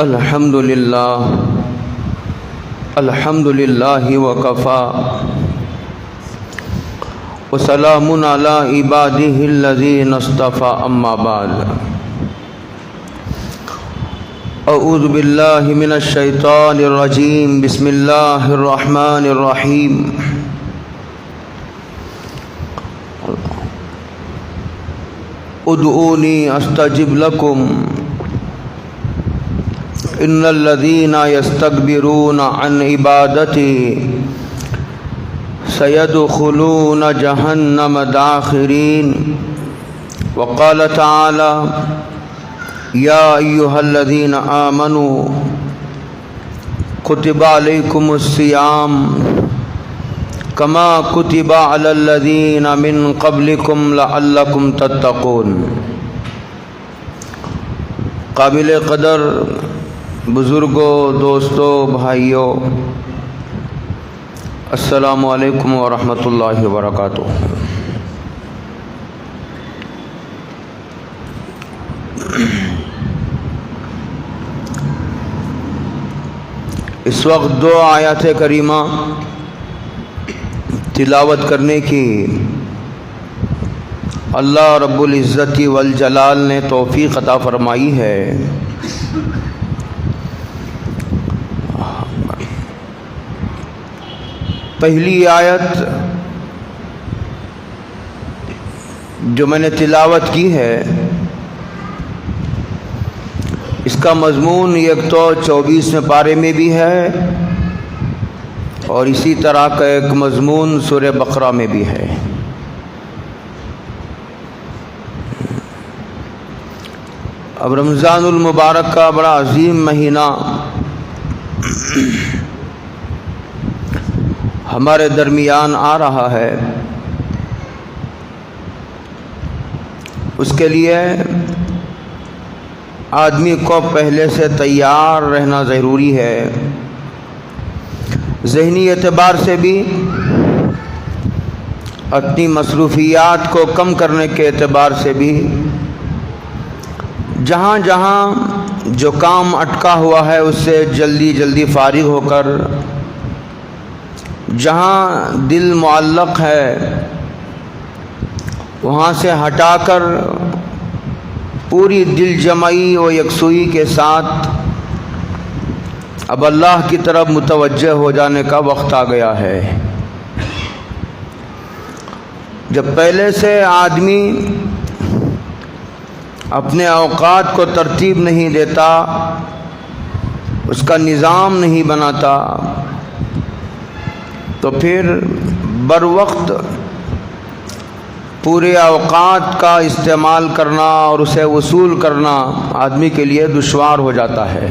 الحمد للہ وکفا وسلام علی عبادہ الذین اصطفى اما بعد اعوذ باللہ من الشیطان الرجیم بسم اللہ الرحمن الرحیم ادعونی استجب لکم ان الذین یستکبرون عن عبادتی سیدخلون جہنم داخرین وقال تعالی یا ایہا الذین آمنوا کتب علیکم الصیام کما کتب علی الذین من قبلکم لعلکم تتقون۔ قابل قدر بزرگوں، دوستوں، بھائیوں، السلام علیکم ورحمۃ اللہ وبرکاتہ۔ اس وقت دو آیات کریمہ تلاوت کرنے کی اللہ رب العزت والجلال نے توفیق عطا فرمائی ہے۔ پہلی آیت جو میں نے تلاوت کی ہے اس کا مضمون 124ویں پارے میں بھی ہے اور اسی طرح کا ایک مضمون سورہ بقرہ میں بھی ہے۔ اب رمضان المبارک کا بڑا عظیم مہینہ ہمارے درمیان آ رہا ہے، اس کے لیے آدمی کو پہلے سے تیار رہنا ضروری ہے، ذہنی اعتبار سے بھی، اپنی مصروفیات کو کم کرنے کے اعتبار سے بھی، جہاں جہاں جو کام اٹکا ہوا ہے اس سے جلدی جلدی فارغ ہو کر، جہاں دل معلق ہے وہاں سے ہٹا کر پوری دل جمعی و یکسوئی کے ساتھ اب اللہ کی طرف متوجہ ہو جانے کا وقت آ گیا ہے۔ جب پہلے سے آدمی اپنے اوقات کو ترتیب نہیں دیتا، اس کا نظام نہیں بناتا، تو پھر بر وقت پورے اوقات کا استعمال کرنا اور اسے وصول کرنا آدمی کے لیے دشوار ہو جاتا ہے۔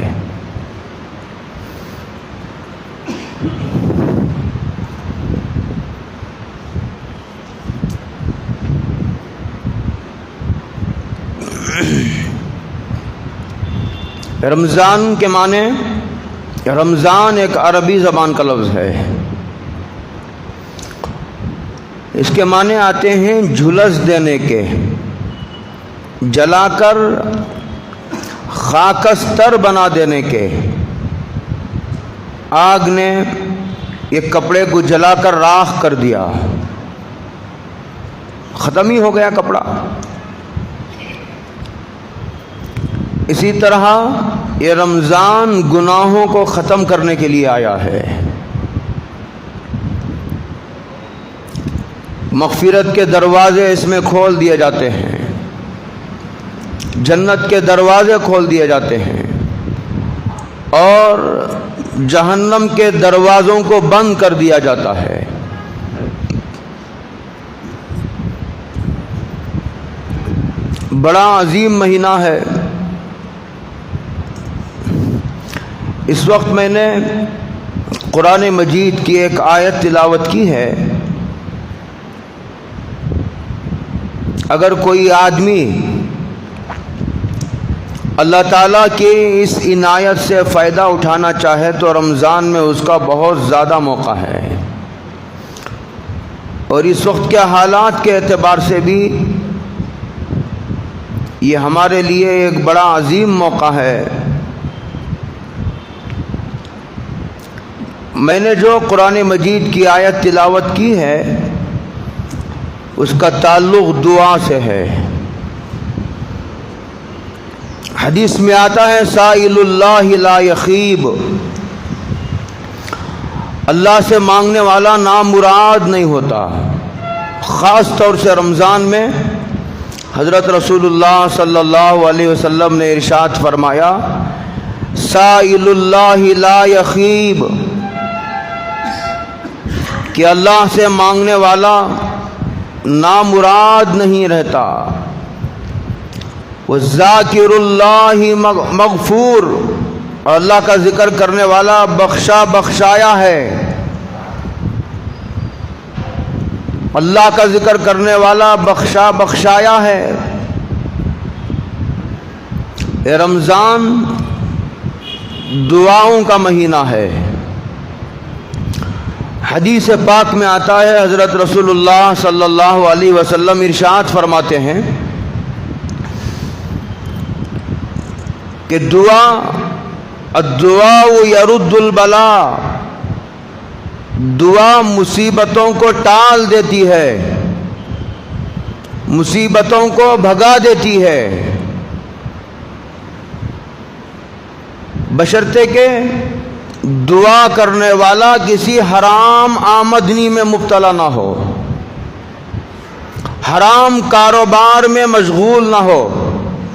رمضان کے معنی، رمضان ایک عربی زبان کا لفظ ہے، اس کے معنی آتے ہیں جھلس دینے کے، جلا کر خاکستر بنا دینے کے۔ آگ نے ایک کپڑے کو جلا کر راکھ کر دیا، ختم ہی ہو گیا کپڑا۔ اسی طرح یہ رمضان گناہوں کو ختم کرنے کے لیے آیا ہے، مغفرت کے دروازے اس میں کھول دیے جاتے ہیں، جنت کے دروازے کھول دیے جاتے ہیں اور جہنم کے دروازوں کو بند کر دیا جاتا ہے۔ بڑا عظیم مہینہ ہے۔ اس وقت میں نے قرآن مجید کی ایک آیت تلاوت کی ہے۔ اگر کوئی آدمی اللہ تعالیٰ کی اس عنایت سے فائدہ اٹھانا چاہے تو رمضان میں اس کا بہت زیادہ موقع ہے، اور اس وقت کے حالات کے اعتبار سے بھی یہ ہمارے لیے ایک بڑا عظیم موقع ہے میں نے جو قرآن مجید کی آیت تلاوت کی ہے اس کا تعلق دعا سے ہے۔ حدیث میں آتا ہے سائل اللہ لا یخیب، اللہ سے مانگنے والا نامراد نہیں ہوتا۔ خاص طور سے رمضان میں حضرت رسول اللہ صلی اللہ علیہ وسلم نے ارشاد فرمایا سائل اللہ لا یخیب، کہ اللہ سے مانگنے والا نامراد نہیں رہتا۔ وَالذَّاكِرُ اللَّهِ مغفور، اور اللہ کا ذکر کرنے والا بخشا بخشایا ہے۔ اللہ کا ذکر کرنے والا بخشا بخشایا ہے۔ یہ رمضان دعاؤں کا مہینہ ہے۔ حدیث پاک میں آتا ہے حضرت رسول اللہ صلی اللہ علیہ وسلم ارشاد فرماتے ہیں کہ الدعاء یرد البلاء، دعا مصیبتوں کو ٹال دیتی ہے، مصیبتوں کو بھگا دیتی ہے، بشرطے کہ دعا کرنے والا کسی حرام آمدنی میں مبتلا نہ ہو، حرام کاروبار میں مشغول نہ ہو،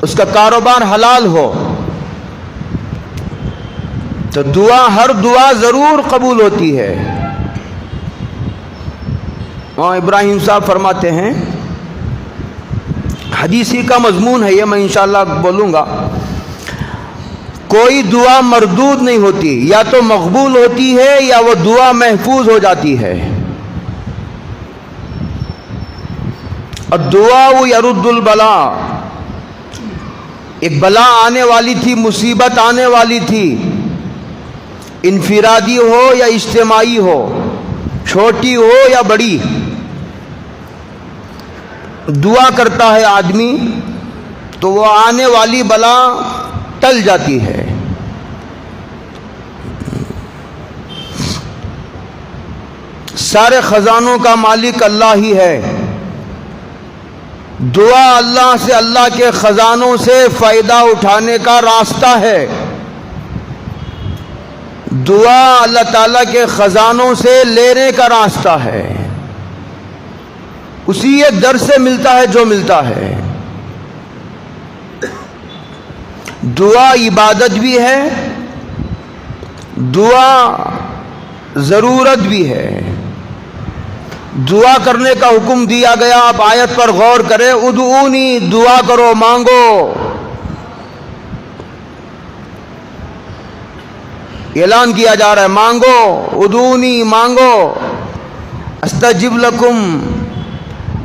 اس کا کاروبار حلال ہو، تو ہر دعا ضرور قبول ہوتی ہے۔ وہاں ابراہیم صاحب فرماتے ہیں، حدیثی کا مضمون ہے یہ، میں انشاءاللہ بولوں گا، کوئی دعا مردود نہیں ہوتی، یا تو مقبول ہوتی ہے یا وہ دعا محفوظ ہو جاتی ہے۔ الدعاء یرد البلاء، ایک بلا آنے والی تھی، مصیبت آنے والی تھی، انفرادی ہو یا اجتماعی ہو، چھوٹی ہو یا بڑی، دعا کرتا ہے آدمی تو وہ آنے والی بلا ٹل جاتی ہے۔ سارے خزانوں کا مالک اللہ ہی ہے، دعا اللہ سے، اللہ کے خزانوں سے فائدہ اٹھانے کا راستہ ہے۔ دعا اللہ تعالیٰ کے خزانوں سے لینے کا راستہ ہے، اسی ایک در سے ملتا ہے جو ملتا ہے۔ دعا عبادت بھی ہے، دعا ضرورت بھی ہے۔ دعا کرنے کا حکم دیا گیا، آپ آیت پر غور کریں، ادعونی، دعا کرو، مانگو۔ اعلان کیا جا رہا ہے مانگو، ادعونی، مانگو، استجب لکم،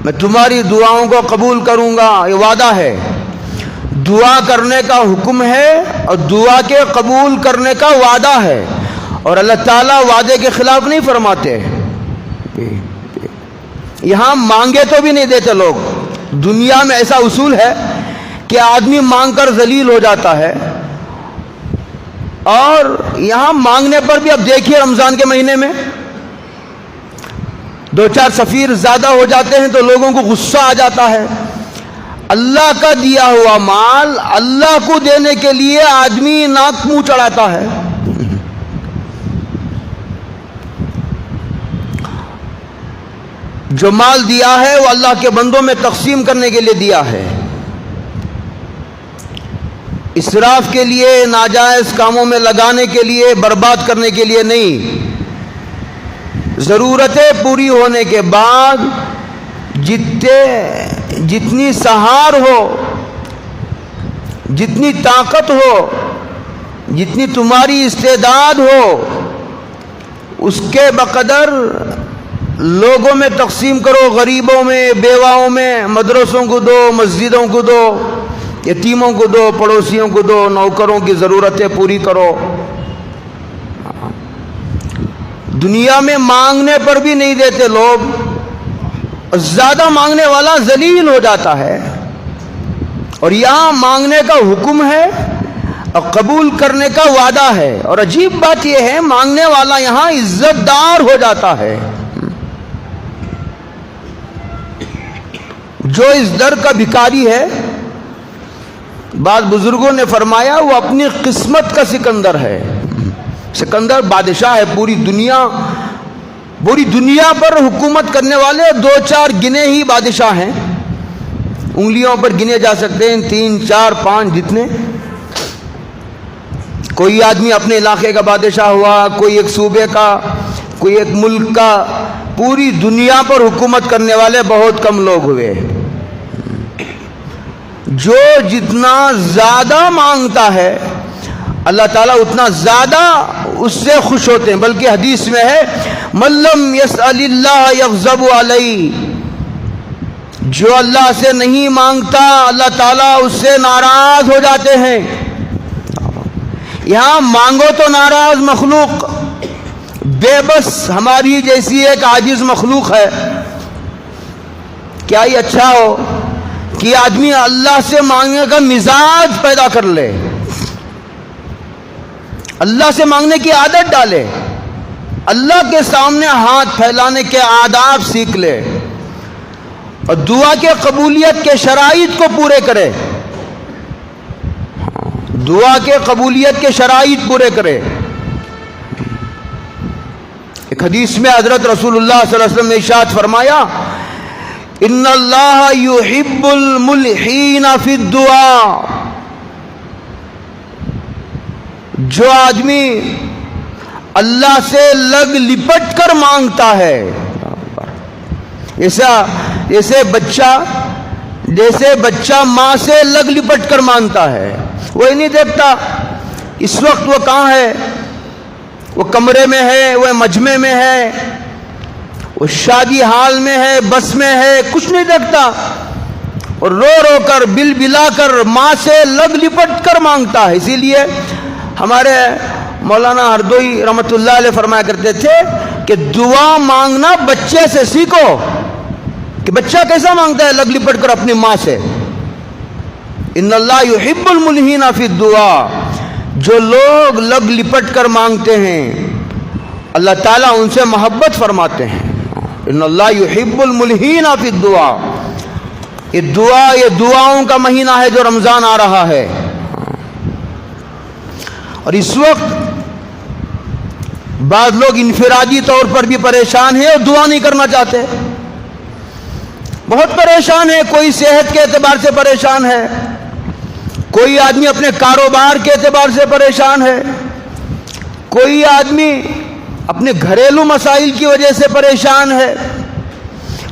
میں تمہاری دعاؤں کو قبول کروں گا، یہ وعدہ ہے۔ دعا کرنے کا حکم ہے اور دعا کے قبول کرنے کا وعدہ ہے، اور اللہ تعالیٰ وعدے کے خلاف نہیں فرماتے۔ یہاں مانگے تو بھی نہیں دیتے لوگ۔ دنیا میں ایسا اصول ہے کہ آدمی مانگ کر ذلیل ہو جاتا ہے، اور یہاں مانگنے پر بھی اب دیکھیے رمضان کے مہینے میں دو چار سفیر زیادہ ہو جاتے ہیں تو لوگوں کو غصہ آ جاتا ہے۔ اللہ کا دیا ہوا مال اللہ کو دینے کے لیے آدمی ناک منہ چڑھاتا ہے۔ جو مال دیا ہے وہ اللہ کے بندوں میں تقسیم کرنے کے لیے دیا ہے، اسراف کے لیے، ناجائز کاموں میں لگانے کے لیے، برباد کرنے کے لیے نہیں۔ ضرورتیں پوری ہونے کے بعد جتنی سہار ہو، جتنی طاقت ہو، جتنی تمہاری استعداد ہو، اس کے بقدر لوگوں میں تقسیم کرو، غریبوں میں، بیواؤں میں، مدرسوں کو دو، مسجدوں کو دو، یتیموں کو دو، پڑوسیوں کو دو، نوکروں کی ضرورتیں پوری کرو۔ دنیا میں مانگنے پر بھی نہیں دیتے لوگ، زیادہ مانگنے والا ذلیل ہو جاتا ہے، اور یہاں مانگنے کا حکم ہے، اور قبول کرنے کا وعدہ ہے. اور عجیب بات یہ ہے مانگنے والا یہاں عزت دار ہو جاتا ہے. جو اس در کا بھکاری ہے، بعض بزرگوں نے فرمایا وہ اپنی قسمت کا سکندر ہے. سکندر بادشاہ ہے، پوری دنیا پر حکومت کرنے والے 2-4 گنے ہی بادشاہ ہیں. انگلیوں پر گنے جا سکتے ہیں، 3 4 5 جتنے. کوئی آدمی اپنے علاقے کا بادشاہ ہوا، کوئی ایک صوبے کا، کوئی ایک ملک کا. پوری دنیا پر حکومت کرنے والے بہت کم لوگ ہوئے. جو جتنا زیادہ مانگتا ہے اللہ تعالیٰ اتنا زیادہ اس سے خوش ہوتے ہیں. بلکہ حدیث میں ہے من لم یسأل اللہ یغضب علیہ، جو اللہ سے نہیں مانگتا اللہ تعالیٰ اس سے ناراض ہو جاتے ہیں. یہاں مانگو تو ناراض مخلوق، بے بس ہماری جیسی ایک عاجز مخلوق ہے. کیا ہی اچھا ہو کہ آدمی اللہ سے مانگنے کا مزاج پیدا کر لے، اللہ سے مانگنے کی عادت ڈالے، اللہ کے سامنے ہاتھ پھیلانے کے آداب سیکھ لے اور دعا کے قبولیت کے شرائط کو پورے کرے. دعا کے قبولیت کے شرائط پورے کرے. ایک حدیث میں حضرت رسول اللہ صلی اللہ علیہ وسلم نے ارشاد فرمایا ان اللہ یحب الملحین فی الدعاء. جو آدمی اللہ سے لگ لپٹ کر مانگتا ہے، جیسے بچہ ماں سے لگ لپٹ کر مانگتا ہے. وہ نہیں دیکھتا اس وقت وہ کہاں ہے، وہ کمرے میں ہے، وہ مجمع میں ہے، وہ شادی حال میں ہے، بس میں ہے، کچھ نہیں دیکھتا. اور رو رو کر بل بلا کر ماں سے لگ لپٹ کر مانگتا ہے. اسی لیے ہمارے مولانا ہردوئی رحمۃ اللہ علیہ فرمایا کرتے تھے کہ دعا مانگنا بچے سے سیکھو، کہ بچہ کیسا مانگتا ہے لگ لپٹ کر اپنی ماں سے. ان اللہ یحب الملحین فی الدعاء. جو لوگ لگ لپٹ کر مانگتے ہیں اللہ تعالیٰ ان سے محبت فرماتے ہیں. ان اللہ یحب الملحین فی الدعاء. یہ دعاؤں کا مہینہ ہے جو رمضان آ رہا ہے. اور اس وقت بعض لوگ انفرادی طور پر بھی پریشان ہیں اور دعا نہیں کرنا چاہتے. بہت پریشان ہے. کوئی صحت کے اعتبار سے پریشان ہے، کوئی آدمی اپنے کاروبار کے اعتبار سے پریشان ہے، کوئی آدمی اپنے گھریلو مسائل کی وجہ سے پریشان ہے.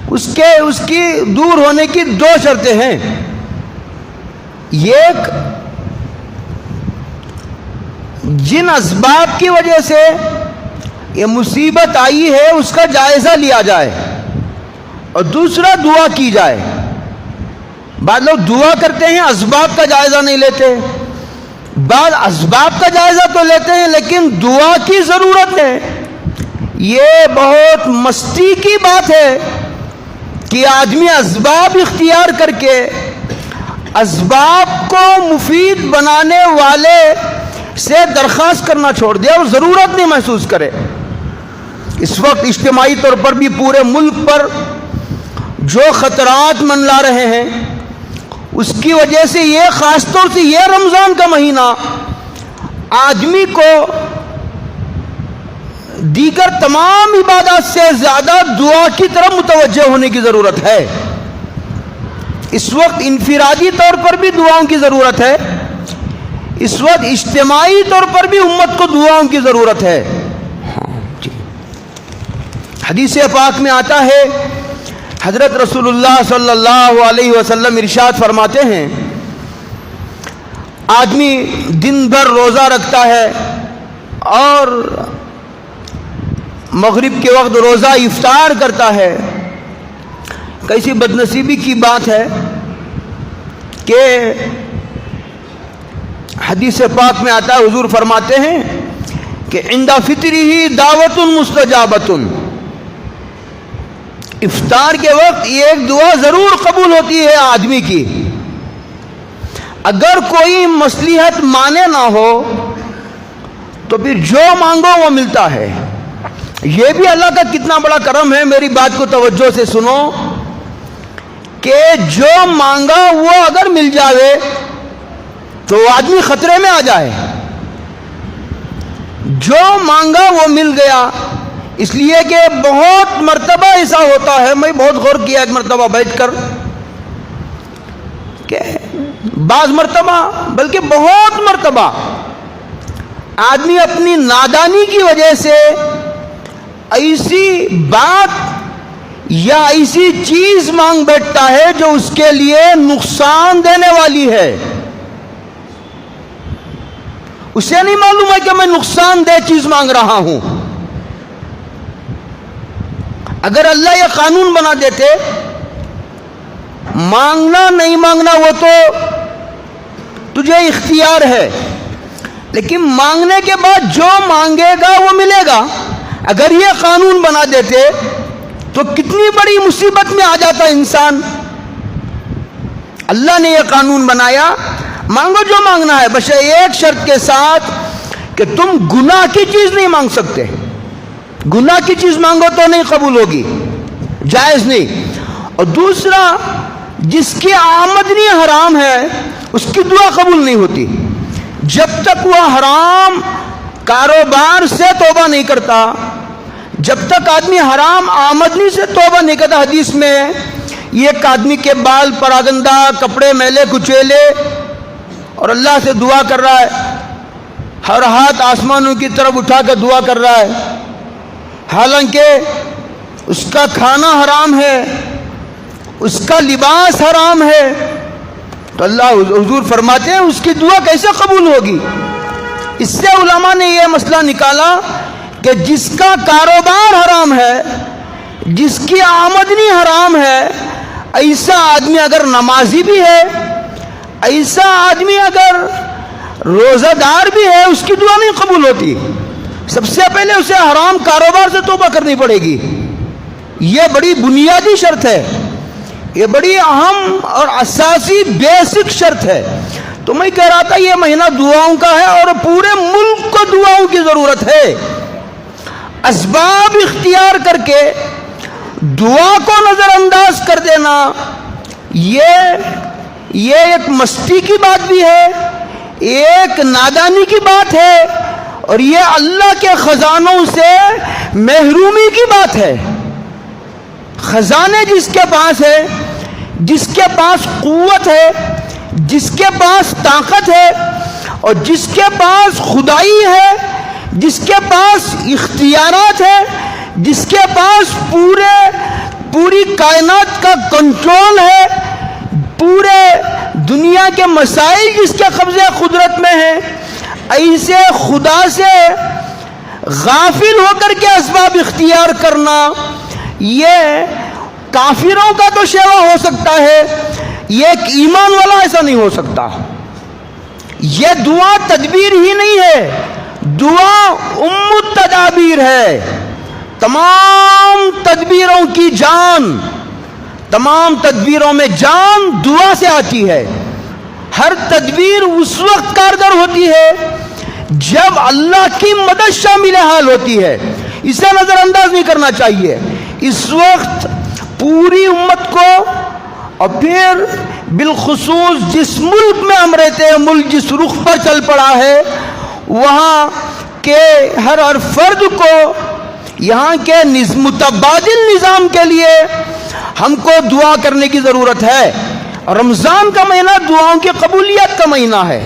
اس کی دور ہونے کی 2 شرطیں ہیں. ایک، جن اسباب کی وجہ سے یہ مصیبت آئی ہے اس کا جائزہ لیا جائے، اور دوسرا دعا کی جائے. بعض لوگ دعا کرتے ہیں اسباب کا جائزہ نہیں لیتے. بعض اسباب کا جائزہ تو لیتے ہیں لیکن دعا کی ضرورت ہے. یہ بہت مستی کی بات ہے کہ آدمی اسباب اختیار کر کے اسباب کو مفید بنانے والے سے درخواست کرنا چھوڑ دے اور ضرورت نہیں محسوس کرے. اس وقت اجتماعی طور پر بھی پورے ملک پر جو خطرات منڈلا رہے ہیں اس کی وجہ سے یہ خاص طور سے یہ رمضان کا مہینہ آدمی کو دیگر تمام عبادات سے زیادہ دعا کی طرف متوجہ ہونے کی ضرورت ہے. اس وقت انفرادی طور پر بھی دعاؤں کی ضرورت ہے، اس وقت اجتماعی طور پر بھی امت کو دعاؤں کی ضرورت ہے. حدیث پاک میں آتا ہے حضرت رسول اللہ صلی اللہ علیہ وسلم ارشاد فرماتے ہیں آدمی دن بھر روزہ رکھتا ہے اور مغرب کے وقت روزہ افطار کرتا ہے. کیسی بدنصیبی کی بات ہے کہ حدیث پاک میں آتا ہے حضور فرماتے ہیں کہ عند فطرہ دعوت مستجابۃ. افطار کے وقت یہ ایک دعا ضرور قبول ہوتی ہے آدمی کی. اگر کوئی مصلحت مانے نہ ہو تو پھر جو مانگو وہ ملتا ہے. یہ بھی اللہ کا کتنا بڑا کرم ہے. میری بات کو توجہ سے سنو کہ جو مانگا وہ اگر مل جاوے تو آدمی خطرے میں آ جائے. جو مانگا وہ مل گیا. اس لیے کہ بہت مرتبہ ایسا ہوتا ہے, میں بہت غور کیا ایک مرتبہ بیٹھ کر, کہ بعض مرتبہ بلکہ بہت مرتبہ آدمی اپنی نادانی کی وجہ سے ایسی بات یا ایسی چیز مانگ بیٹھتا ہے جو اس کے لیے نقصان دینے والی ہے. اسے نہیں معلوم ہے کہ میں نقصان دہ چیز مانگ رہا ہوں. اگر اللہ یہ قانون بنا دیتے مانگنا نہیں مانگنا وہ تو تجھے اختیار ہے, لیکن مانگنے کے بعد جو مانگے گا وہ ملے گا, اگر یہ قانون بنا دیتے تو کتنی بڑی مصیبت میں آ جاتا انسان. اللہ نے یہ قانون بنایا, مانگو جو مانگنا ہے, بس ایک شرط کے ساتھ کہ تم گناہ کی چیز نہیں مانگ سکتے. گناہ کی چیز مانگو تو نہیں قبول ہوگی, جائز نہیں. اور دوسرا, جس کی آمدنی حرام ہے اس کی دعا قبول نہیں ہوتی جب تک وہ حرام کاروبار سے توبہ نہیں کرتا, جب تک آدمی حرام آمدنی سے توبہ نہیں کرتا. حدیث میں یہ ایک آدمی کے بال پراگندہ, کپڑے میلے کچیلے, اور اللہ سے دعا کر رہا ہے, ہر ہاتھ آسمانوں کی طرف اٹھا کر دعا کر رہا ہے, حالانکہ اس کا کھانا حرام ہے, اس کا لباس حرام ہے. تو اللہ حضور فرماتے ہیں اس کی دعا کیسے قبول ہوگی. اس سے علماء نے یہ مسئلہ نکالا کہ جس کا کاروبار حرام ہے, جس کی آمدنی حرام ہے, ایسا آدمی اگر نمازی بھی ہے, ایسا آدمی اگر روزہ دار بھی ہے, اس کی دعا نہیں قبول ہوتی. سب سے پہلے اسے حرام کاروبار سے توبہ کرنی پڑے گی. یہ بڑی بنیادی شرط ہے, یہ بڑی اہم اور اساسی بیسک شرط ہے. تو میں کہہ رہا تھا یہ مہینہ دعاؤں کا ہے اور پورے ملک کو دعاؤں کی ضرورت ہے. اسباب اختیار کر کے دعا کو نظر انداز کر دینا یہ ایک مستی کی بات بھی ہے, ایک نادانی کی بات ہے, اور یہ اللہ کے خزانوں سے محرومی کی بات ہے. خزانے جس کے پاس ہے, جس کے پاس قوت ہے, جس کے پاس طاقت ہے, اور جس کے پاس خدائی ہے, جس کے پاس اختیارات ہے, جس کے پاس پوری کائنات کا کنٹرول ہے, پورے دنیا کے مسائل جس کے قبضے قدرت میں ہیں, ایسے خدا سے غافل ہو کر کے اسباب اختیار کرنا یہ کافروں کا تو شیوا ہو سکتا ہے, یہ ایک ایمان والا ایسا نہیں ہو سکتا. یہ دعا تدبیر ہی نہیں ہے, دعا ام التدابیر ہے. تمام تدبیروں کی جان, تمام تدبیروں میں جان دعا سے آتی ہے. ہر تدبیر اس وقت کارگر ہوتی ہے جب اللہ کی مدد شامل حال ہوتی ہے. اسے نظر انداز نہیں کرنا چاہیے. اس وقت پوری امت کو, اور پھر بالخصوص جس ملک میں ہم رہتے ہیں, ملک جس رخ پر چل پڑا ہے, وہاں کے ہر فرد کو یہاں کے متبادل نظام کے لیے ہم کو دعا کرنے کی ضرورت ہے. اور رمضان کا مہینہ دعاؤں کی قبولیت کا مہینہ ہے,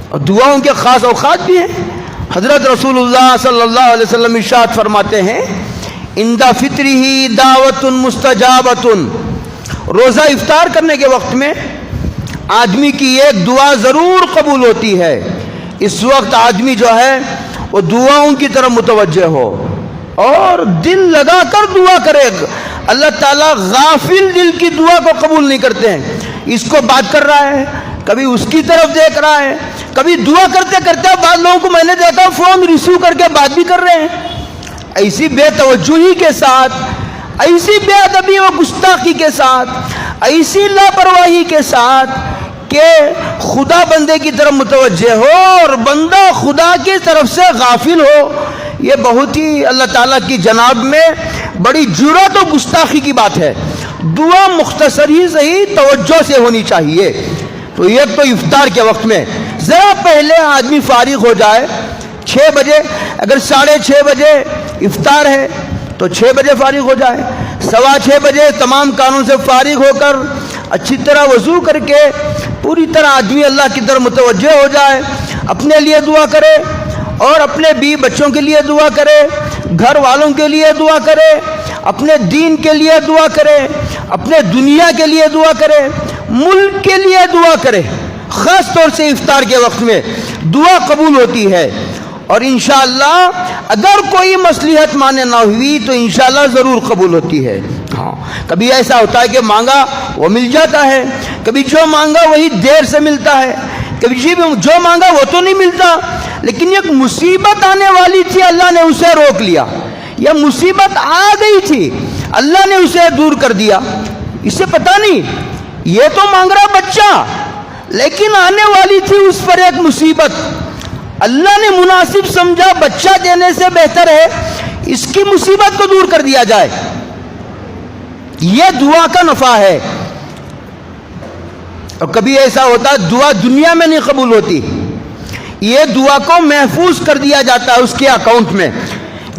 اور دعاؤں کے خاص اوقات بھی ہیں. حضرت رسول اللہ صلی اللہ علیہ وسلم ارشاد فرماتے ہیں, عند فطرہ دعوت مستجابۃ. روزہ افطار کرنے کے وقت میں آدمی کی ایک دعا ضرور قبول ہوتی ہے. اس وقت آدمی جو ہے وہ دعاؤں کی طرف متوجہ ہو اور دل لگا کر دعا کرے. اللہ تعالیٰ غافل دل کی دعا کو قبول نہیں کرتے ہیں. اس کو بات کر رہا ہے, کبھی اس کی طرف دیکھ رہا ہے, کبھی دعا کرتے کرتے بعض لوگوں کو میں نے دیکھا فون ریسیو کر کے بات بھی کر رہے ہیں. ایسی بے توجہی کے ساتھ, ایسی بے ادبی و گستاخی کے ساتھ, ایسی لاپرواہی کے ساتھ کہ خدا بندے کی طرف متوجہ ہو اور بندہ خدا کی طرف سے غافل ہو، یہ بہت ہی اللہ تعالیٰ کی جناب میں بڑی جرأت و گستاخی کی بات ہے۔ دعا مختصر ہی صحیح توجہ سے ہونی چاہیے۔ تو ایک تو افطار کے وقت میں ذرا پہلے آدمی فارغ ہو جائے، 6 بجے، اگر 6:30 بجے افطار ہے تو 6 بجے فارغ ہو جائے، 6:15 بجے تمام کاموں سے فارغ ہو کر اچھی طرح وضو کر کے پوری طرح آدمی اللہ کی طرف متوجہ ہو جائے، اپنے لیے دعا کرے اور اپنے بیوی بچوں کے لیے دعا کرے، گھر والوں کے لیے دعا کرے، اپنے دین کے لیے دعا کرے، اپنے دنیا کے لیے دعا کرے، ملک کے لیے دعا کرے۔ خاص طور سے افطار کے وقت میں دعا قبول ہوتی ہے، اور انشاءاللہ اگر کوئی مصلحت مانے نہ ہوئی تو انشاءاللہ ضرور قبول ہوتی ہے۔ ہاں، کبھی ایسا ہوتا ہے کہ مانگا وہ مل جاتا ہے، کبھی جو مانگا وہی دیر سے ملتا ہے، کبھی جو مانگا وہ تو نہیں ملتا، لیکن ایک مصیبت آنے والی تھی اللہ نے اسے روک لیا، یا مصیبت آ گئی تھی اللہ نے اسے دور کر دیا۔ اسے پتہ نہیں، یہ تو مانگ رہا بچہ، لیکن آنے والی تھی اس پر ایک مصیبت، اللہ نے مناسب سمجھا بچہ دینے سے بہتر ہے اس کی مصیبت کو دور کر دیا جائے۔ یہ دعا کا نفع ہے۔ اور کبھی ایسا ہوتا ہے دعا دنیا میں نہیں قبول ہوتی، یہ دعا کو محفوظ کر دیا جاتا ہے اس کے اکاؤنٹ میں۔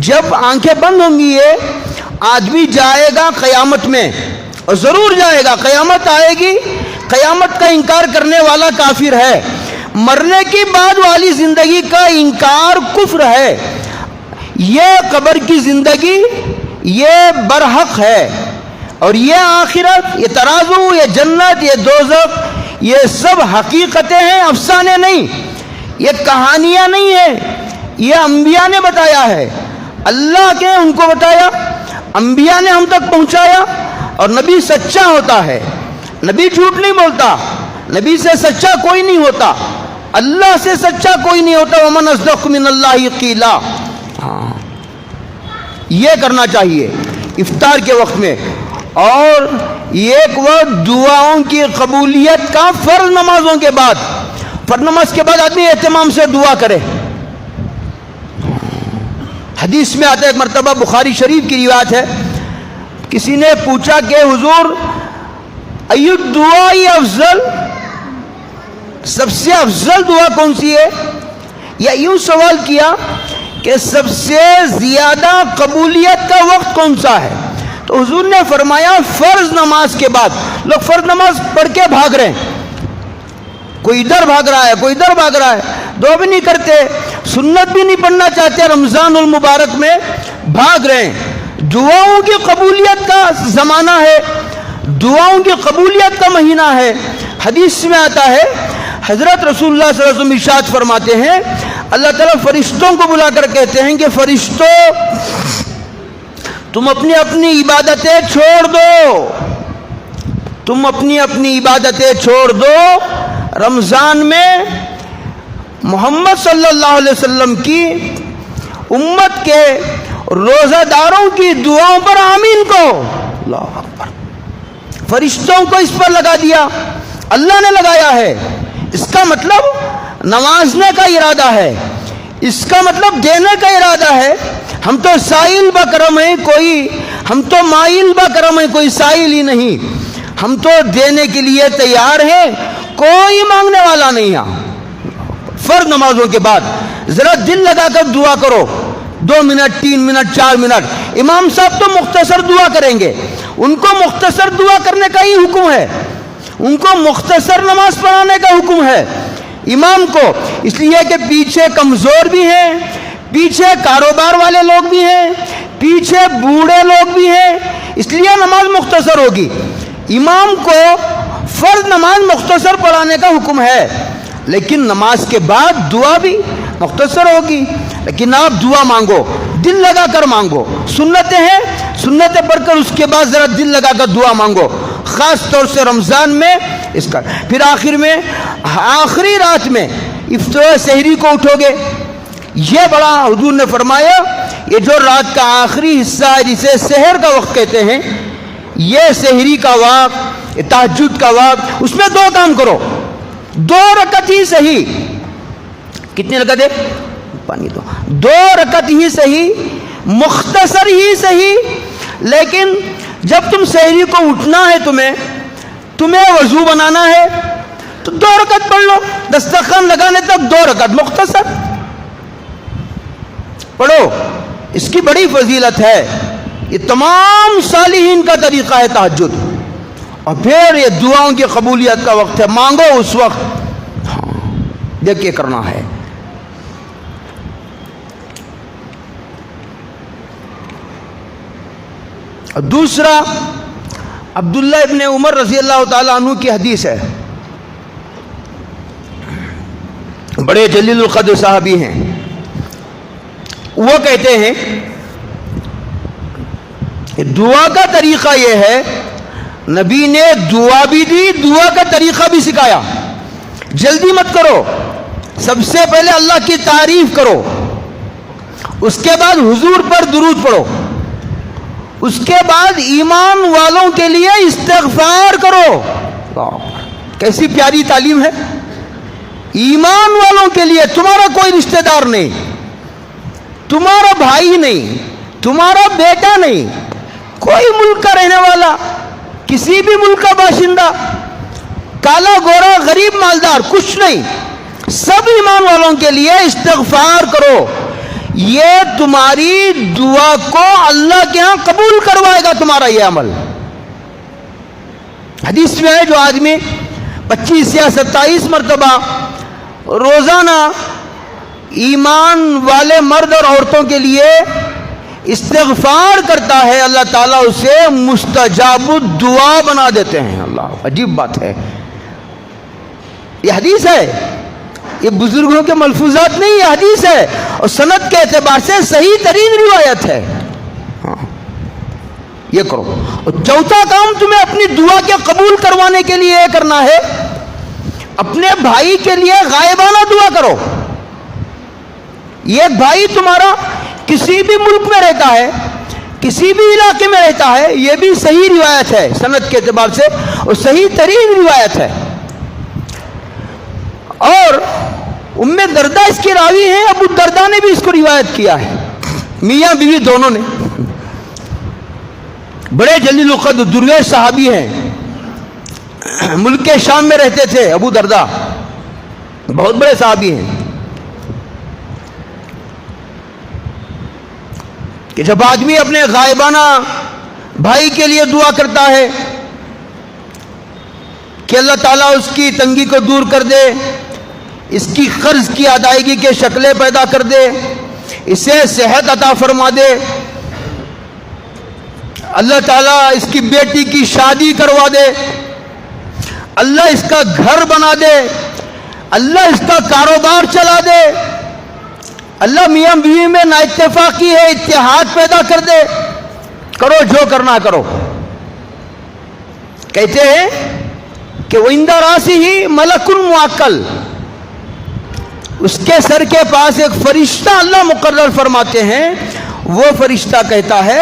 جب آنکھیں بند ہوں گی یہ آدمی جائے گا قیامت میں، اور ضرور جائے گا، قیامت آئے گی، قیامت کا انکار کرنے والا کافر ہے، مرنے کی بعد والی زندگی کا انکار کفر ہے، یہ قبر کی زندگی یہ برحق ہے، اور یہ آخرت، یہ ترازو، یہ جنت، یہ دوزخ، یہ سب حقیقتیں ہیں، افسانے نہیں، یہ کہانیاں نہیں ہیں، یہ انبیاء نے بتایا ہے، اللہ کے ان کو بتایا، انبیاء نے ہم تک پہنچایا، اور نبی سچا ہوتا ہے، نبی جھوٹ نہیں بولتا، نبی سے سچا کوئی نہیں ہوتا، اللہ سے سچا کوئی نہیں ہوتا، ومن اصدق من اللہ قیلا۔ ہاں، یہ کرنا چاہیے افطار کے وقت میں۔ اور ایک وقت دعاؤں کی قبولیت کا فرض نمازوں کے بعد، فرض نماز کے بعد آدمی اہتمام سے دعا کرے۔ حدیث میں آتا ہے، ایک مرتبہ بخاری شریف کی روایت ہے، کسی نے پوچھا کہ حضور ایو دعا افضل، سب سے افضل دعا کون سی ہے؟ یا یوں سوال کیا کہ سب سے زیادہ قبولیت کا وقت کون سا ہے؟ تو حضور نے فرمایا فرض نماز کے بعد۔ لوگ فرض نماز پڑھ کے بھاگ رہے ہیں، کوئی ادھر بھاگ رہا ہے، کوئی ادھر بھاگ رہا ہے، دعا بھی نہیں کرتے، سنت بھی نہیں پڑھنا چاہتے، رمضان المبارک میں بھاگ رہے ہیں۔ دعاؤں کی قبولیت کا زمانہ ہے، دعاؤں کی قبولیت کا مہینہ ہے۔ حدیث میں آتا ہے، حضرت رسول اللہ صلی اللہ علیہ وسلم ارشاد فرماتے ہیں، اللہ تعالیٰ فرشتوں کو بلا کر کہتے ہیں کہ فرشتوں تم اپنی اپنی عبادتیں چھوڑ دو، تم اپنی اپنی عبادتیں چھوڑ دو، رمضان میں محمد صلی اللہ علیہ وسلم کی امت کے روزہ داروں کی دعاؤں پر آمین کو۔ اللہ اکبر، فرشتوں کو اس پر لگا دیا، اللہ نے لگایا ہے، اس کا مطلب نوازنے کا ارادہ ہے، اس کا مطلب دینے کا ارادہ ہے۔ ہم تو سائل با کرم ہیں، کوئی ہم تو مائل با کرم ہیں، کوئی سائل ہی نہیں، ہم تو دینے کے لیے تیار ہیں، کوئی مانگنے والا نہیں ہے۔ فرض نمازوں کے بعد ذرا دل لگا کر دعا کرو، 2 منٹ 3 منٹ 4 منٹ۔ امام صاحب تو مختصر دعا کریں گے، ان کو مختصر دعا کرنے کا ہی حکم ہے، ان کو مختصر نماز پڑھانے کا حکم ہے امام کو، اس لیے کہ پیچھے کمزور بھی ہیں، پیچھے کاروبار والے لوگ بھی ہیں، پیچھے بوڑھے لوگ بھی ہیں، اس لیے نماز مختصر ہوگی۔ امام کو فرض نماز مختصر پڑھانے کا حکم ہے، لیکن نماز کے بعد دعا بھی مختصر ہوگی، لیکن آپ دعا مانگو، دل لگا کر مانگو۔ سنتیں ہیں، سنتیں پڑھ کر اس کے بعد ذرا دل لگا کر دعا مانگو، خاص طور سے رمضان میں اس کا۔ پھر آخر میں آخری رات میں افطار سحری کو اٹھو گے، یہ بڑا حضور نے فرمایا، یہ جو رات کا آخری حصہ ہے جسے سحر کا وقت کہتے ہیں، یہ سحری کا وقت، تہجد کا وقت، اس میں 2 کام کرو۔ دو رکعت ہی صحیح. کتنی رکعت ہے؟ پانی دو. دو رکعت ہی صحیح, مختصر ہی صحیح. لیکن جب تم سحری کو اٹھنا ہے, تمہیں وضو بنانا ہے, تو 2 رکعت پڑھ لو. دسترخوان لگانے تک 2 رکعت مختصر پڑھو. اس کی بڑی فضیلت ہے. یہ تمام صالحین کا طریقہ ہے تہجد. اور پھر یہ دعاؤں کی قبولیت کا وقت ہے, مانگو اس وقت. دیکھ کے کرنا ہے. اور دوسرا, عبداللہ ابن عمر رضی اللہ تعالیٰ عنہ کی حدیث ہے. بڑے جلیل القدر صحابی ہیں. وہ کہتے ہیں کہ دعا کا طریقہ یہ ہے, نبی نے دعا بھی دی, دعا کا طریقہ بھی سکھایا. جلدی مت کرو, سب سے پہلے اللہ کی تعریف کرو, اس کے بعد حضور پر درود پڑھو, اس کے بعد ایمان والوں کے لیے استغفار کرو. کیسی پیاری تعلیم ہے. ایمان والوں کے لیے, تمہارا کوئی رشتہ دار نہیں, تمہارا بھائی نہیں, تمہارا بیٹا نہیں, کوئی ملک کا رہنے والا, کسی بھی ملک کا باشندہ, کالا گورا غریب مالدار, کچھ نہیں, سب ایمان والوں کے لیے استغفار کرو. یہ تمہاری دعا کو اللہ کے ہاں قبول کروائے گا تمہارا یہ عمل. حدیث میں ہے جو آدمی 25 یا 27 مرتبہ روزانہ ایمان والے مرد اور عورتوں کے لیے استغفار کرتا ہے, اللہ تعالیٰ اسے مستجاب الدعا بنا دیتے ہیں. اللہ, عجیب بات ہے. یہ حدیث ہے, یہ بزرگوں کے ملفوظات نہیں, یہ حدیث ہے, اور سند کے اعتبار سے صحیح ترین روایت ہے. یہ کرو. اور چوتھا کام تمہیں اپنی دعا کے قبول کروانے کے لیے یہ کرنا ہے, اپنے بھائی کے لیے غائبانہ دعا کرو. یہ بھائی تمہارا کسی بھی ملک میں رہتا ہے, کسی بھی علاقے میں رہتا ہے, یہ بھی صحیح روایت ہے سند کے اعتبار سے, اور صحیح ترین روایت ہے. اور ام دردہ اس کی راوی ہیں, ابو دردہ نے بھی اس کو روایت کیا ہے, میاں بیوی دونوں نے. بڑے جلیل القدر درویش صحابی ہیں, ملک شام میں رہتے تھے. ابو دردہ بہت بڑے صحابی ہیں. کہ جب آدمی اپنے غائبانہ بھائی کے لیے دعا کرتا ہے کہ اللہ تعالیٰ اس کی تنگی کو دور کر دے, اس کی قرض کی ادائیگی کے شکلیں پیدا کر دے, اسے صحت عطا فرما دے, اللہ تعالیٰ اس کی بیٹی کی شادی کروا دے, اللہ اس کا گھر بنا دے, اللہ اس کا کاروبار چلا دے, اللہ میاں بیوی میں نا اتفاقی ہے, اتحاد پیدا کر دے, کرو جو کرنا کرو. کہتے ہیں کہ وہ اندر راسی ہی ملک المعقل, اس کے سر کے پاس ایک فرشتہ اللہ مقرر فرماتے ہیں. وہ فرشتہ کہتا ہے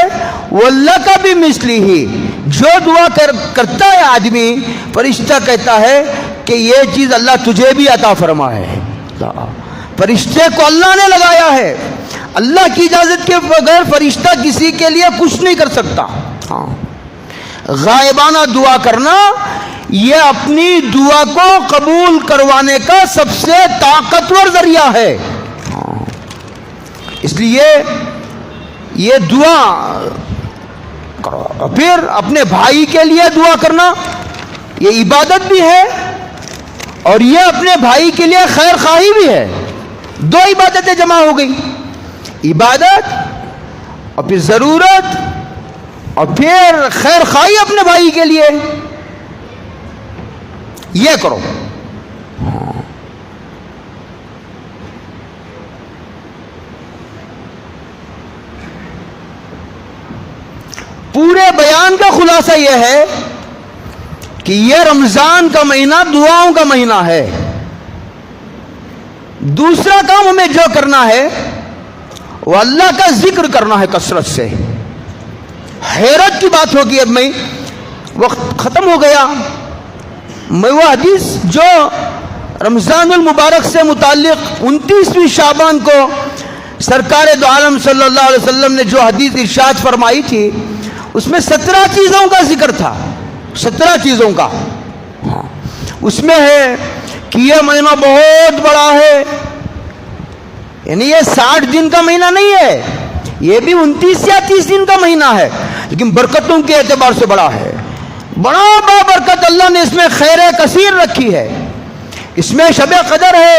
واللہ کا بھی مثلی ہی, جو دعا کرتا ہے آدمی, فرشتہ کہتا ہے کہ یہ چیز اللہ تجھے بھی عطا فرمائے. فرشتے کو اللہ نے لگایا ہے, اللہ کی اجازت کے بغیر فرشتہ کسی کے لیے کچھ نہیں کر سکتا. غائبانہ دعا کرنا یہ اپنی دعا کو قبول کروانے کا سب سے طاقتور ذریعہ ہے. اس لیے یہ دعا کرو. پھر اپنے بھائی کے لیے دعا کرنا یہ عبادت بھی ہے, اور یہ اپنے بھائی کے لیے خیر خواہی بھی ہے. دو عبادتیں جمع ہو گئی, عبادت اور پھر ضرورت, اور پھر خیر خواہی اپنے بھائی کے لیے. یہ کرو. پورے بیان کا خلاصہ یہ ہے کہ یہ رمضان کا مہینہ دعاؤں کا مہینہ ہے. دوسرا کام ہمیں جو کرنا ہے وہ اللہ کا ذکر کرنا ہے کثرت سے. حیرت کی بات ہوگی, اب میں وقت ختم ہو گیا, میں وہ حدیث جو رمضان المبارک سے متعلق 29ویں شعبان کو سرکار دو عالم صلی اللہ علیہ وسلم نے جو حدیث ارشاد فرمائی تھی اس میں 17 چیزوں کا ذکر تھا، 17 چیزوں کا۔ اس میں ہے کہ یہ مہینہ بہت بڑا ہے، یعنی یہ 60 دن کا مہینہ نہیں ہے، یہ بھی 29 یا 30 دن کا مہینہ ہے، لیکن برکتوں کے اعتبار سے بڑا ہے، بڑا برکت اللہ نے اس میں خیر کثیر رکھی ہے۔ اس میں شب قدر ہے،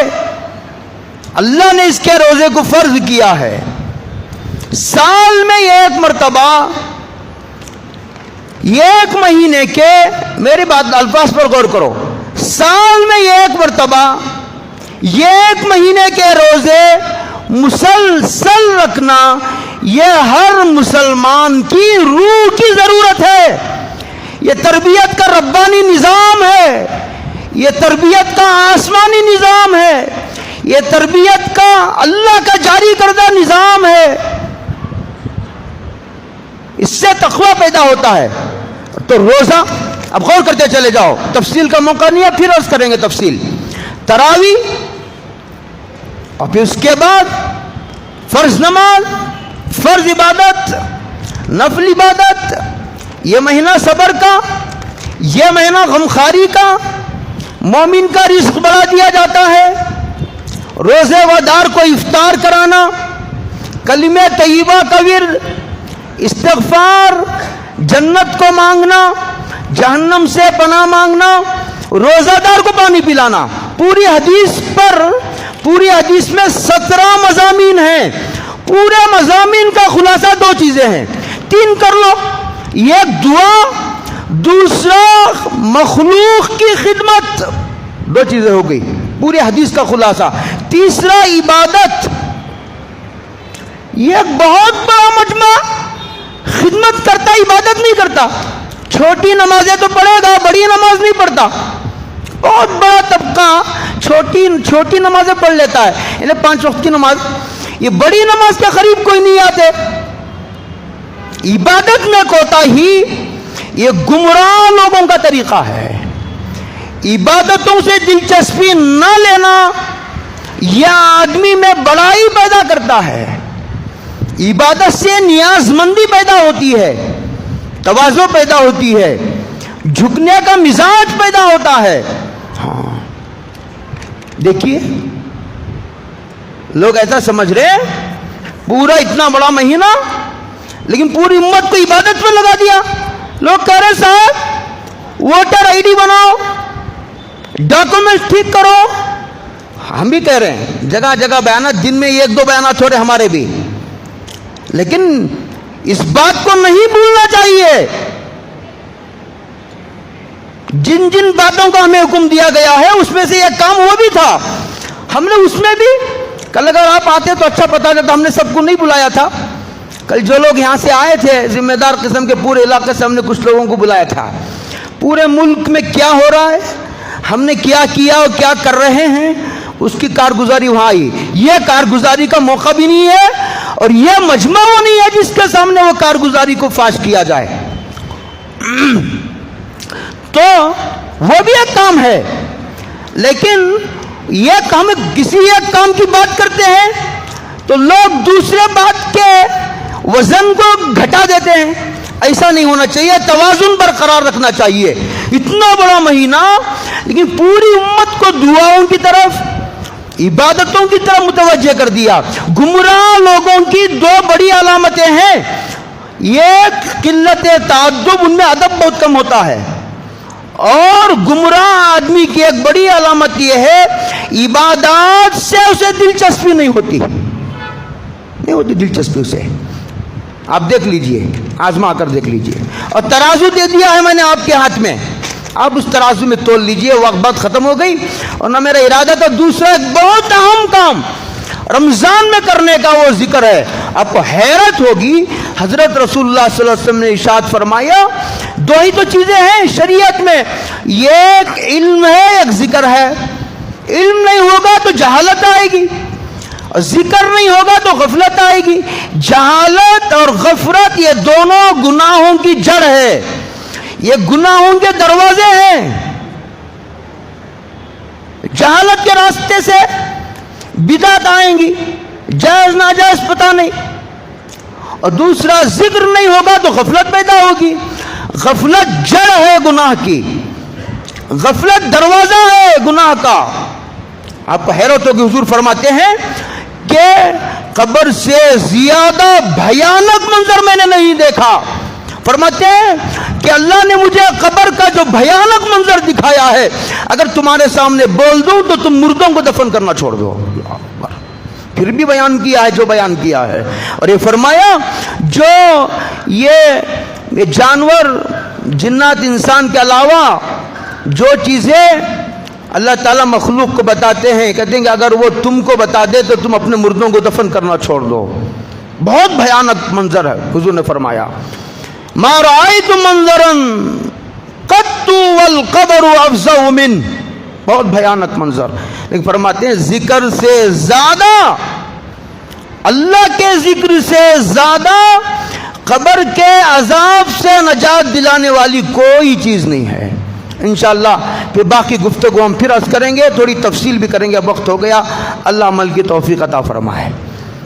اللہ نے اس کے روزے کو فرض کیا ہے۔ سال میں ایک مرتبہ، ایک مہینے کے، میری بات الفاظ پر غور کرو، سال میں ایک مرتبہ ایک مہینے کے روزے مسلسل رکھنا یہ ہر مسلمان کی روح کی ضرورت ہے۔ یہ تربیت کا ربانی نظام ہے، یہ تربیت کا آسمانی نظام ہے، یہ تربیت کا اللہ کا جاری کردہ نظام ہے۔ اس سے تقویٰ پیدا ہوتا ہے۔ تو روزہ، اب غور کرتے چلے جاؤ، تفصیل کا موقع نہیں ہے، پھر عرض کریں گے تفصیل۔ تراویح، اور پھر اس کے بعد فرض نماز، فرض عبادت، نفل عبادت، یہ مہینہ صبر کا، یہ مہینہ غمخواری کا، مومن کا رزق بڑھا دیا جاتا ہے۔ روزے وادار کو افطار کرانا، کلمہ طیبہ کا ورد، استغفار، جنت کو مانگنا، جہنم سے پناہ مانگنا، روزہ دار کو پانی پلانا۔ پوری حدیث میں 17 مضامین ہیں۔ پورے مضامین کا خلاصہ 2 چیزیں ہیں، 3 کر لو، ایک دعا، دوسرا مخلوق کی خدمت، 2 چیزیں ہو گئی پوری حدیث کا خلاصہ۔ تیسرا عبادت، یہ ایک بہت بڑا مجمع خدمت کرتا، عبادت نہیں کرتا۔ چھوٹی نمازیں تو پڑھے گا، بڑی نماز نہیں پڑھتا۔ بہت بڑا طبقہ چھوٹی نمازیں پڑھ لیتا ہے، یعنی 5 وقت کی نماز، یہ بڑی نماز کے قریب کوئی نہیں آتے۔ عبادت میں کوتاہی یہ گمراہ لوگوں کا طریقہ ہے۔ عبادتوں سے دلچسپی نہ لینا یہ آدمی میں بڑائی پیدا کرتا ہے۔ عبادت سے نیاز مندی پیدا ہوتی ہے، تواضع پیدا ہوتی ہے، جھکنے کا مزاج پیدا ہوتا ہے۔ ہاں دیکھیے، لوگ ایسا سمجھ رہے پورا اتنا بڑا مہینہ، لیکن پوری امت کو عبادت میں لگا دیا۔ لوگ کہہ رہے صاحب ووٹر آئی ڈی بناؤ، ڈاکومنٹ ٹھیک کرو۔ ہم بھی کہہ رہے ہیں جگہ جگہ بیانات، دن میں 1-2 بیانات چھوڑے ہمارے بھی، لیکن اس بات کو نہیں بھولنا چاہیے، جن باتوں کا ہمیں حکم دیا گیا ہے اس میں سے ایک کام وہ بھی تھا۔ ہم نے اس میں بھی، کل اگر آپ آتے تو اچھا پتا چلتا، ہم نے سب کو نہیں بلایا تھا۔ کل جو لوگ یہاں سے آئے تھے ذمہ دار قسم کے، پورے علاقے سے ہم نے کچھ لوگوں کو بلایا تھا۔ پورے ملک میں کیا ہو رہا ہے، ہم نے کیا کیا اور کیا کر رہے ہیں، اس کی کارگزاری وہاں آئی۔ یہ کارگزاری کا موقع بھی نہیں ہے، اور یہ مجمع وہ نہیں ہے جس کے سامنے وہ کارگزاری کو فاش کیا جائے۔ تو وہ بھی ایک کام ہے، لیکن یہ ہم کسی ایک کام کی بات کرتے ہیں تو لوگ دوسرے بات کے وزن کو گھٹا دیتے ہیں۔ ایسا نہیں ہونا چاہیے، توازن برقرار رکھنا چاہیے۔ اتنا بڑا مہینہ، لیکن پوری امت کو دعاؤں کی طرف، عبادتوں کی طرف متوجہ کر دیا۔ گمراہ لوگوں کی 2 بڑی علامتیں ہیں، ایک قلت تعدب، ان میں ادب بہت کم ہوتا ہے، اور گمراہ آدمی کی ایک بڑی علامت یہ ہے عبادات سے اسے دلچسپی نہیں ہوتی دلچسپی اسے۔ آپ دیکھ لیجئے، آزما کر دیکھ لیجئے۔ اور ترازو دے دیا ہے میں نے آپ کے ہاتھ میں، آپ اس ترازو میں تول لیجئے۔ وقت بات ختم ہو گئی، اور نہ میرا ارادہ تھا دوسرا ایک بہت اہم کام رمضان میں کرنے کا، وہ ذکر ہے۔ آپ کو حیرت ہوگی، حضرت رسول اللہ صلی اللہ علیہ وسلم نے ارشاد فرمایا، 2 ہی تو چیزیں ہیں شریعت میں، ایک علم ہے، ایک ذکر ہے۔ علم نہیں ہوگا تو جہالت آئے گی، اور ذکر نہیں ہوگا تو غفلت آئے گی۔ جہالت اور غفلت یہ دونوں گناہوں کی جڑ ہے، یہ گناہوں کے دروازے ہیں۔ جہالت کے راستے سے بدعت آئیں گی، جائز ناجائز پتہ نہیں، اور دوسرا ذکر نہیں ہوگا تو غفلت پیدا ہوگی۔ غفلت جڑ ہے گناہ کی، غفلت دروازہ ہے گناہ کا۔ آپ کو حیرت ہوگی، حضور فرماتے ہیں کہ قبر سے زیادہ بھیانک منظر میں نے نہیں دیکھا۔ فرماتے ہیں کہ اللہ نے مجھے قبر کا جو بھیانک منظر دکھایا ہے، اگر تمہارے سامنے بول دوں تو تم مردوں کو دفن کرنا چھوڑ دو۔ پھر بھی بیان کیا ہے جو بیان کیا ہے، اور یہ فرمایا جو یہ جانور جنات انسان کے علاوہ جو چیزیں اللہ تعالیٰ مخلوق کو بتاتے ہیں، کہتے ہیں کہ اگر وہ تم کو بتا دے تو تم اپنے مردوں کو دفن کرنا چھوڑ دو۔ بہت بھیانک منظر ہے۔ حضور نے فرمایا ما رأيت منظرا قط والقبر افظع من، بہت بھیانک منظر۔ لیکن فرماتے ہیں ذکر سے زیادہ، اللہ کے ذکر سے زیادہ قبر کے عذاب سے نجات دلانے والی کوئی چیز نہیں ہے۔ انشاءاللہ پھر باقی گفتگو ہم پھر عرض کریں گے، تھوڑی تفصیل بھی کریں گے، اب وقت ہو گیا۔ اللہ عمل کی توفیق عطا فرمائے۔